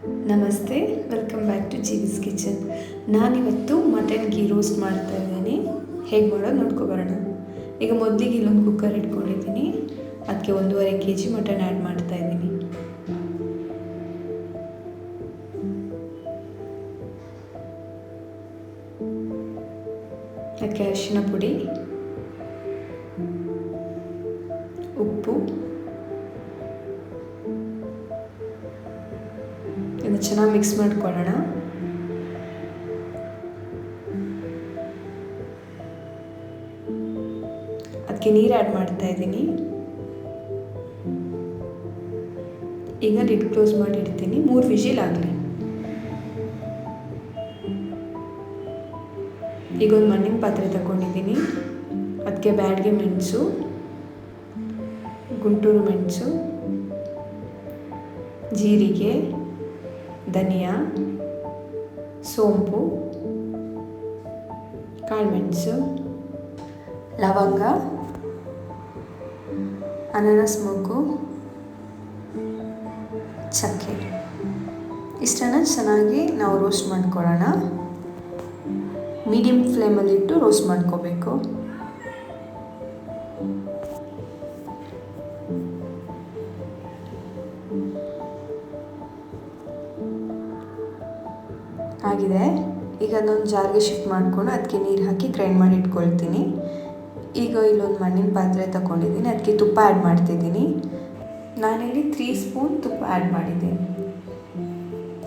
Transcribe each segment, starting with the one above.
ನಮಸ್ತೆ, welcome back to ಜೀವಿಸ್ kitchen. ನಾನಿವತ್ತು mutton ghee roast ಮಾಡ್ತಾ ಇದ್ದೀನಿ. ಹೇಗೆ ಮಾಡೋದು ನೋಡ್ಕೊಬರೋಣ. ಈಗ ಮೊದಲಿಗೆ ಇಲ್ಲೊಂದು ಕುಕ್ಕರ್ ಇಟ್ಕೊಂಡಿದ್ದೀನಿ. ಅದಕ್ಕೆ 1.5 kg ಮಟನ್ ಆ್ಯಡ್ ಮಾಡ್ತಾ ಇದ್ದೀನಿ. ಅದಕ್ಕೆ ಅರಿಶಿನ ಪುಡಿ, ಉಪ್ಪು, ಇದನ್ನು ಚೆನ್ನಾಗಿ ಮಿಕ್ಸ್ ಮಾಡ್ಕೊಳ್ಳೋಣ. ಅದಕ್ಕೆ ನೀರು ಆ್ಯಡ್ ಮಾಡ್ತಾ ಇದ್ದೀನಿ. ಈಗ ಲಿಡ್ ಕ್ಲೋಸ್ ಮಾಡಿ ಇಡ್ತೀನಿ. 3 ವಿಜಿಲ್ ಆಗಲಿ. ಈಗ ಒಂದು ಮಣ್ಣಿನ ಪಾತ್ರೆ ತಗೊಂಡಿದ್ದೀನಿ. ಅದಕ್ಕೆ ಬ್ಯಾಡಗೆ ಮೆಣಸು, ಗುಂಟೂರು ಮೆಣಸು, ಜೀರಿಗೆ, ಧನಿಯಾ, ಸೋಂಪು, ಕಾಳುಮೆಣಸು, ಲವಂಗ, ಅನಾನಸ್ ಮೊಗ್ಗು, ಚಕ್ಕೆ ಇಷ್ಟನ್ನು ಚೆನ್ನಾಗಿ ನಾವು ರೋಸ್ಟ್ ಮಾಡ್ಕೊಳ್ಳೋಣ. ಮೀಡಿಯಮ್ ಫ್ಲೇಮಲ್ಲಿಟ್ಟು ರೋಸ್ಟ್ ಮಾಡ್ಕೋಬೇಕು. ಆಗಿದೆ. ಈಗ ಅದೊಂದು ಜಾರ್ಗೆ ಶಿಫ್ಟ್ ಮಾಡಿಕೊಂಡು ಅದಕ್ಕೆ ನೀರು ಹಾಕಿ ಗ್ರೈಂಡ್ ಮಾಡಿ ಇಟ್ಕೊಳ್ತೀನಿ. ಈಗ ಇಲ್ಲೊಂದು ಮಣ್ಣಿನ ಪಾತ್ರೆ ತಗೊಂಡಿದ್ದೀನಿ. ಅದಕ್ಕೆ ತುಪ್ಪ ಆ್ಯಡ್ ಮಾಡ್ತಿದ್ದೀನಿ. ನಾನಿಲ್ಲಿ 3 ಸ್ಪೂನ್ ತುಪ್ಪ ಆ್ಯಡ್ ಮಾಡಿದ್ದೀನಿ.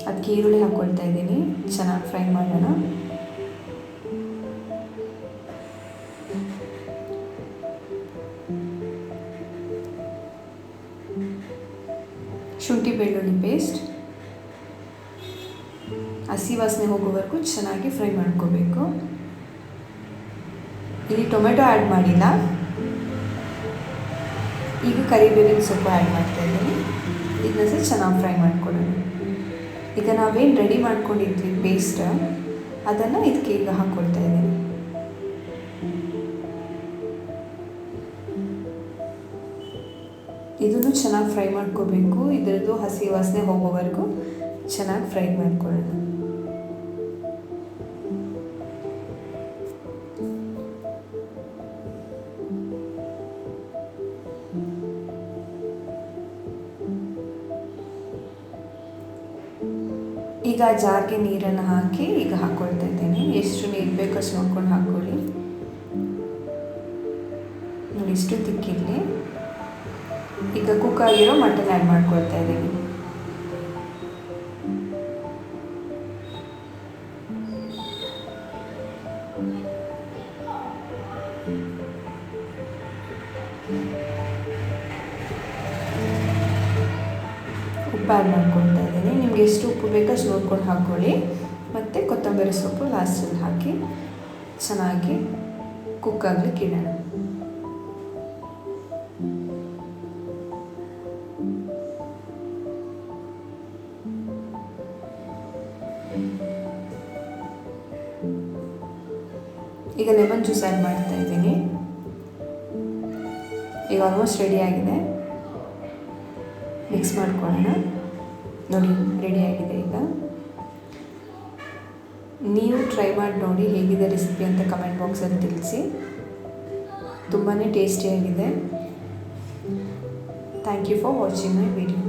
ಅದಕ್ಕೆ ಈರುಳ್ಳಿ ಹಾಕ್ಕೊಳ್ತಾ ಇದ್ದೀನಿ. ಚೆನ್ನಾಗಿ ಫ್ರೈ ಮಾಡೋಣ. ಶುಂಠಿ ಬೆಳ್ಳುಳ್ಳಿ ಪೇಸ್ಟ್ ಹಸಿ ವಾಸನೆ ಹೋಗೋವರೆಗೂ ಚೆನ್ನಾಗಿ ಫ್ರೈ ಮಾಡ್ಕೋಬೇಕು. ಇಲ್ಲಿ ಟೊಮೆಟೊ ಆ್ಯಡ್ ಮಾಡಿಲ್ಲ. ಈಗ ಕರಿಬೇವಿನ ಸೊಪ್ಪು ಆ್ಯಡ್ ಮಾಡ್ತಾ ಇದ್ದೀನಿ. ಇದನ್ನ ಸಹ ಚೆನ್ನಾಗಿ ಫ್ರೈ ಮಾಡ್ಕೊಳ್ಳೋಣ. ಈಗ ನಾವೇನು ರೆಡಿ ಮಾಡ್ಕೊಂಡಿದ್ವಿ ಪೇಸ್ಟ್, ಅದನ್ನು ಇದಕ್ಕೆ ಈಗ ಹಾಕ್ಕೊಳ್ತಾ ಇದ್ದೀನಿ. ಇದನ್ನು ಚೆನ್ನಾಗಿ ಫ್ರೈ ಮಾಡ್ಕೋಬೇಕು. ಇದರದ್ದು ಹಸಿ ವಾಸನೆ ಹೋಗೋವರೆಗೂ ಚೆನ್ನಾಗಿ ಫ್ರೈ ಮಾಡ್ಕೊಳ್ಳೋಣ. ಈಗ ಜಾರ್ಗೆ ನೀರನ್ನು ಹಾಕಿ ಈಗ ಹಾಕ್ಕೊಳ್ತಾ ಇದ್ದೀನಿ. ಎಷ್ಟು ನೀರು ಬೇಕೋ ಅಷ್ಟು ನೋಡ್ಕೊಂಡು ಹಾಕ್ಕೊಳ್ಳಿ. ನೋಡಿ, ಇಷ್ಟು ತಿಕ್ಕಿರಲಿ. ಈಗ ಕುಕ್ ಆಗಿರೋ ಮಟನ್ ಆ್ಯಡ್ ಮಾಡ್ಕೊಳ್ತಾ ಇದ್ದೀನಿ. ಉಪ್ಪು ಆ್ಯಡ್ ಮಾಡ್ಕೊಳ್ತಾ ಇದ್ದೀನಿ. ನಿಮ್ಗೆ ಎಷ್ಟು ಉಪ್ಪು ಬೇಕೋ ಅಷ್ಟು ನೋಡ್ಕೊಂಡು ಹಾಕ್ಕೊಳ್ಳಿ. ಮತ್ತು ಕೊತ್ತಂಬರಿ ಸೊಪ್ಪು ಲಾಸ್ಟಲ್ಲಿ ಹಾಕಿ ಚೆನ್ನಾಗಿ ಕುಕ್ ಆಗ್ಲಿಕ್ಕೆ ಇಡೋಣ. ಈಗ ಲೆಮನ್ ಜ್ಯೂಸ್ ಆ್ಯಡ್ ಮಾಡ್ತಾ ಇದ್ದೀನಿ. ಈಗ ಆಲ್ಮೋಸ್ಟ್ ರೆಡಿ ಆಗಿದೆ. ಮಿಕ್ಸ್ ಮಾಡ್ಕೊಳ್ಳೋಣ. ನೋಡಿ, ರೆಡಿಯಾಗಿದೆ. ಈಗ ನೀವು ಟ್ರೈ ಮಾಡಿ ನೋಡಿ ಹೇಗಿದೆ ರೆಸಿಪಿ ಅಂತ ಕಮೆಂಟ್ ಬಾಕ್ಸಲ್ಲಿ ತಿಳಿಸಿ. ತುಂಬಾ ಟೇಸ್ಟಿಯಾಗಿದೆ. Thank you for watching my video.